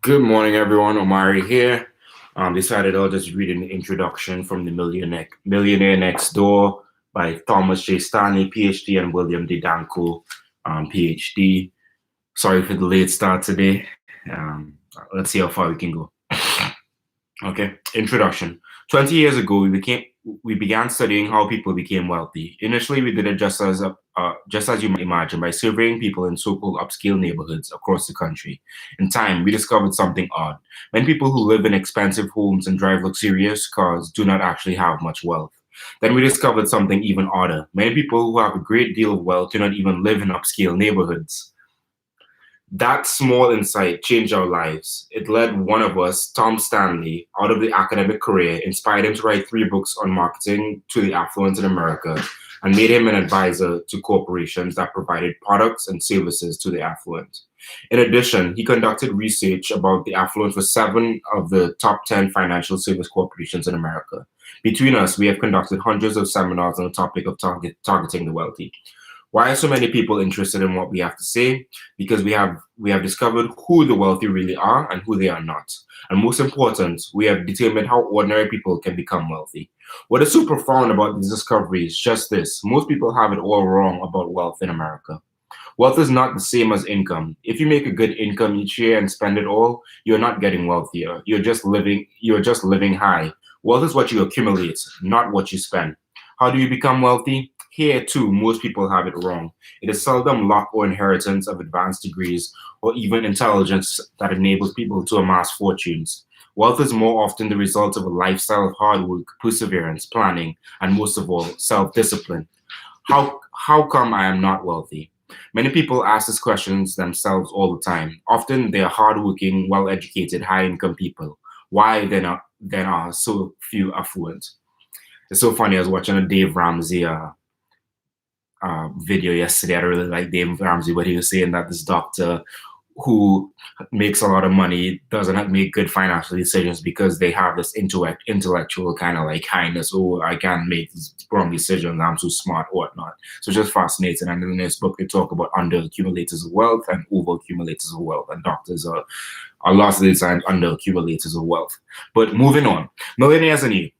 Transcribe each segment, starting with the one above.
Good morning, everyone. Omari here. Decided I'll just read an introduction from the Millionaire Next Door by Thomas J. Stanley, PhD, and William D. Danko, PhD. Sorry for the late start today. Let's see how far we can go. Okay, introduction. 20 years ago, we began studying how people became wealthy. Initially, we did it just as you might imagine, by surveying people in so-called upscale neighborhoods across the country. In time, we discovered something odd. Many people who live in expensive homes and drive luxurious cars do not actually have much wealth. Then we discovered something even odder. Many people who have a great deal of wealth do not even live in upscale neighborhoods. That small insight changed our lives. It led one of us, Tom Stanley, out of the academic career, inspired him to write 3 books on marketing to the affluent in America, and made him an advisor to corporations that provided products and services to the affluent. In addition, he conducted research about the affluent for 7 of the top 10 financial service corporations in America. Between us, we have conducted hundreds of seminars on the topic of targeting the wealthy. Why are so many people interested in what we have to say? Because we have discovered who the wealthy really are and who they are not. And most important, we have determined how ordinary people can become wealthy. What is so profound about these discoveries is just this: most people have it all wrong about wealth in America. Wealth is not the same as income. If you make a good income each year and spend it all, you're not getting wealthier. You're just living high. Wealth is what you accumulate, not what you spend. How do you become wealthy? Here, too, most people have it wrong. It is seldom luck or inheritance of advanced degrees or even intelligence that enables people to amass fortunes. Wealth is more often the result of a lifestyle of hard work, perseverance, planning, and most of all, self-discipline. How come I am not wealthy? Many people ask these questions themselves all the time. Often they are hardworking, well-educated, high-income people. Why then are so few affluent? It's so funny. I was watching a Dave Ramsey video yesterday. I really like Dave Ramsey, but he was saying that this doctor who makes a lot of money doesn't make good financial decisions because they have this intellectual kind of like kindness. Oh, I can't make these wrong decisions. I'm too smart, or whatnot. So just fascinating. And in this book, they talk about under accumulators of wealth and over accumulators of wealth. And doctors are lots of the time under accumulators of wealth. But moving on, millionaires and you.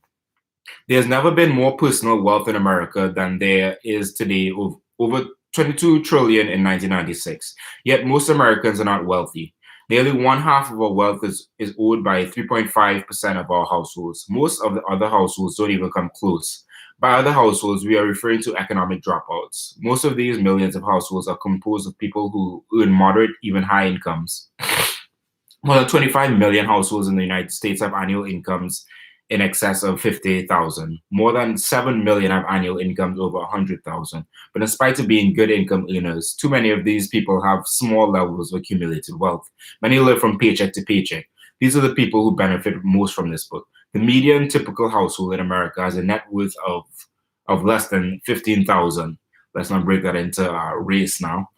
There's never been more personal wealth in America than there is today, of over 22 trillion in 1996. Yet most Americans are not wealthy. Nearly one half of our wealth is owed by 3.5% of our households. Most of the other households don't even come close. By other households, we are referring to economic dropouts. Most of these millions of households are composed of people who earn moderate, even high incomes. More than 25 million households in the United States have annual incomes in excess of 50,000. More than 7 million have annual incomes over 100,000. But in spite of being good income earners, too many of these people have small levels of accumulated wealth. Many live from paycheck to paycheck. These are the people who benefit most from this book. The median typical household in America has a net worth of less than 15,000. Let's not break that into race now,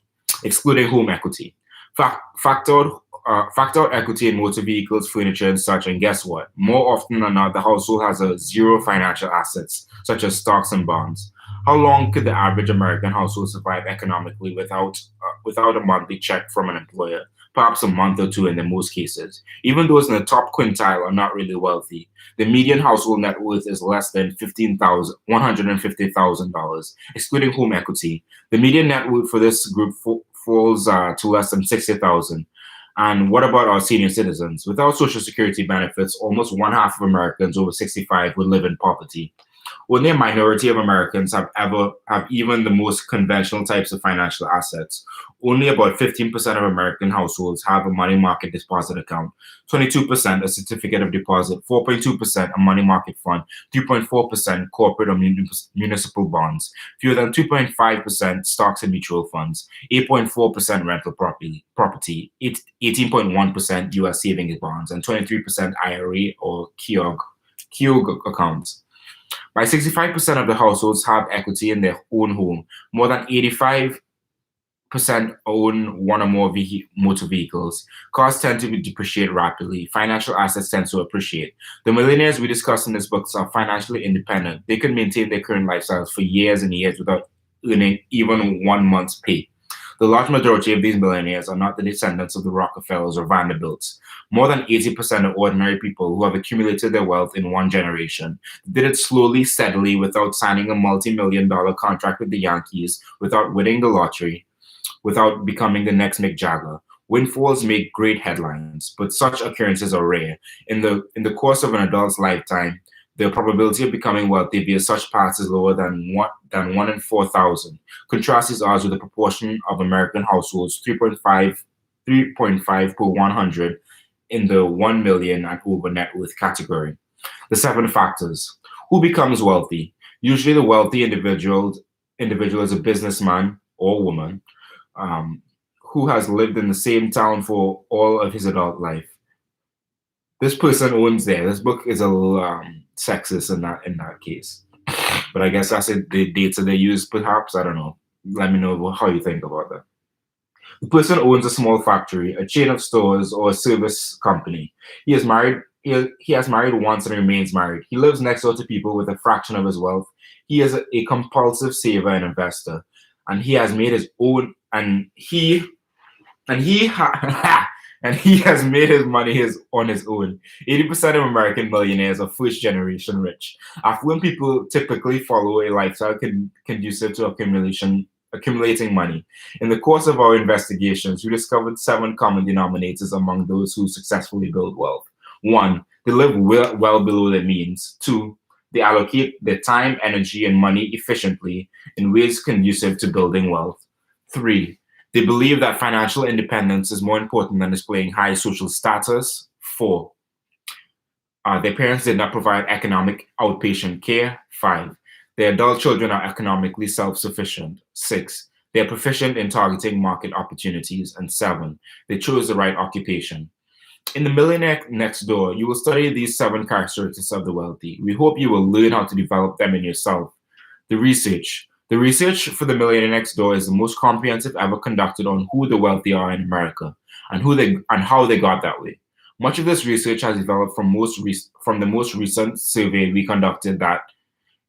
excluding home equity. Factor out equity in motor vehicles, furniture, and such, and guess what? More often than not, the household has a zero financial assets, such as stocks and bonds. How long could the average American household survive economically without a monthly check from an employer? Perhaps a month or two in the most cases. Even those in the top quintile are not really wealthy. The median household net worth is less than $150,000, excluding home equity. The median net worth for this group falls to less than 60,000. And what about our senior citizens? Without Social Security benefits, almost one half of Americans over 65 would live in poverty. Only a minority of Americans have even the most conventional types of financial assets. Only about 15% of American households have a money market deposit account, 22% a certificate of deposit, 4.2% a money market fund, 3.4% corporate or municipal bonds, fewer than 2.5% stocks and mutual funds, 8.4% rental property, 18.1% US savings bonds, and 23% IRA or KEOG accounts. By 65% of the households have equity in their own home. More than 85% own one or more motor vehicles. Cars tend to depreciate rapidly. Financial assets tend to appreciate. The millionaires we discuss in this book are financially independent. They can maintain their current lifestyles for years and years without earning even 1 month's pay. The large majority of these millionaires are not the descendants of the Rockefellers or Vanderbilts. More than 80% of ordinary people who have accumulated their wealth in one generation did it slowly, steadily, without signing a multi-million-dollar contract with the Yankees, without winning the lottery, without becoming the next Mick Jagger. Windfalls make great headlines, but such occurrences are rare. In the course of an adult's lifetime, the probability of becoming wealthy via such paths is lower than 1 in 4,000. Contrast these odds with the proportion of American households, 3.5 per 100 in the 1 million and over net worth category. The 7 factors. Who becomes wealthy? Usually the wealthy individual is a businessman or woman who has lived in the same town for all of his adult life. This person owns there. This book is a little sexist in that case, but I guess that's the data they use. Perhaps I don't know. Let me know how you think about that. The person owns a small factory, a chain of stores, or a service company. He is married. He has married once and remains married. He lives next door to people with a fraction of his wealth. He is a compulsive saver and investor, and he has made his own. And he and he has made his money on his own. 80% of American millionaires are first generation rich. Affluent people typically follow a lifestyle conducive to accumulating money. In the course of our investigations, we discovered 7 common denominators among those who successfully build wealth. 1, they live well below their means. 2, they allocate their time, energy, and money efficiently in ways conducive to building wealth. 3, they believe that financial independence is more important than displaying high social status. 4, their parents did not provide economic outpatient care. 5, their adult children are economically self-sufficient. 6, they are proficient in targeting market opportunities. And 7, they chose the right occupation. In the Millionaire Next Door, you will study these 7 characteristics of the wealthy. We hope you will learn how to develop them in yourself. The research. The research for the Millionaire Next Door is the most comprehensive ever conducted on who the wealthy are in America and how they got that way. Much of this research has developed from the most recent survey we conducted that,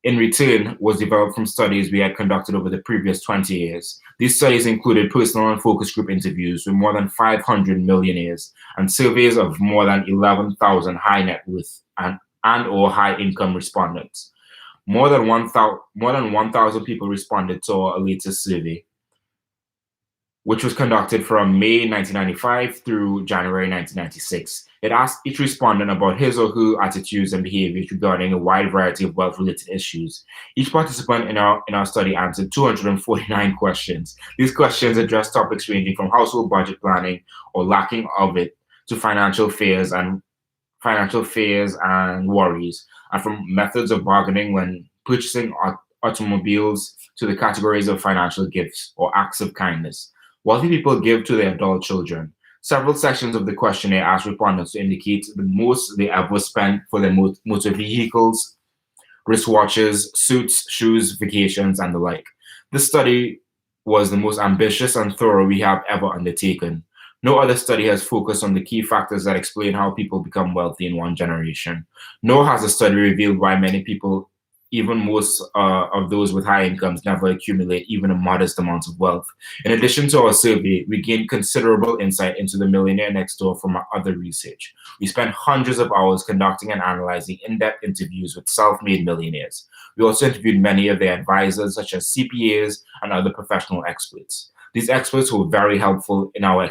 in return, was developed from studies we had conducted over the previous 20 years. These studies included personal and focus group interviews with more than 500 millionaires and surveys of more than 11,000 high net worth and or high income respondents. More than 1,000 people responded to our latest survey, which was conducted from May 1995 through January 1996. It asked each respondent about his or her attitudes and behaviors regarding a wide variety of wealth-related issues. Each participant in our study answered 249 questions. These questions addressed topics ranging from household budget planning or lacking of it to financial fears and worries, and from methods of bargaining when purchasing automobiles to the categories of financial gifts or acts of kindness. Wealthy people give to their adult children. Several sections of the questionnaire asked respondents to indicate the most they ever spent for their motor vehicles, wristwatches, suits, shoes, vacations, and the like. This study was the most ambitious and thorough we have ever undertaken. No other study has focused on the key factors that explain how people become wealthy in one generation. Nor has the study revealed why many people, even most of those with high incomes, never accumulate even a modest amount of wealth. In addition to our survey, we gained considerable insight into the Millionaire Next Door from our other research. We spent hundreds of hours conducting and analyzing in-depth interviews with self-made millionaires. We also interviewed many of their advisors, such as CPAs and other professional experts. These experts were very helpful in our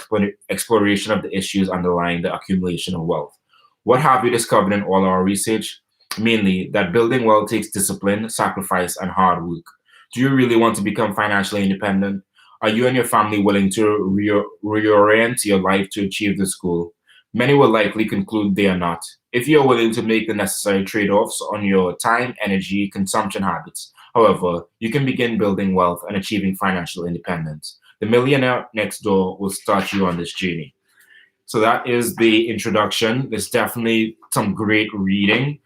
exploration of the issues underlying the accumulation of wealth. What have we discovered in all our research? Mainly, that building wealth takes discipline, sacrifice, and hard work. Do you really want to become financially independent? Are you and your family willing to reorient your life to achieve this goal? Many will likely conclude they are not. If you are willing to make the necessary trade-offs on your time, energy, consumption habits, however, you can begin building wealth and achieving financial independence. The Millionaire Next Door will start you on this journey. So that is the introduction. There's definitely some great reading.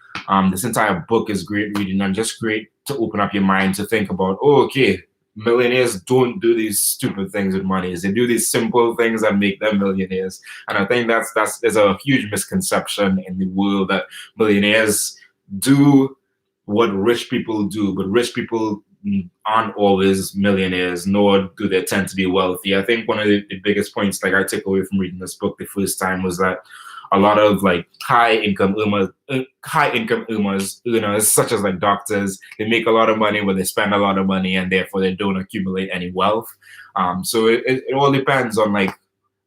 This entire book is great reading and just great to open up your mind to think about, millionaires don't do these stupid things with money. They do these simple things that make them millionaires. And I think there's a huge misconception in the world that millionaires do what rich people do, but rich people aren't always millionaires, nor do they tend to be wealthy. I think one of the biggest points like I took away from reading this book the first time was that a lot of like high income earners such as like doctors, they make a lot of money, but they spend a lot of money, and therefore they don't accumulate any wealth. So it all depends on, like,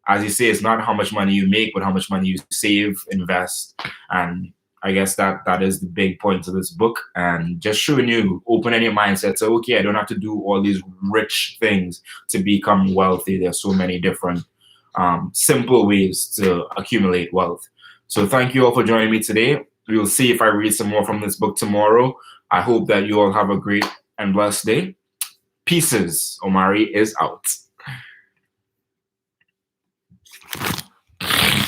as you say, it's not how much money you make, but how much money you save, invest. And I guess that is the big point of this book, and just showing you, opening your mindset. So, okay, I don't have to do all these rich things to become wealthy. There's so many different simple ways to accumulate wealth. So thank you all for joining me today. We will see if I read some more from this book tomorrow. I hope that you all have a great and blessed day. Pieces. Omari is out.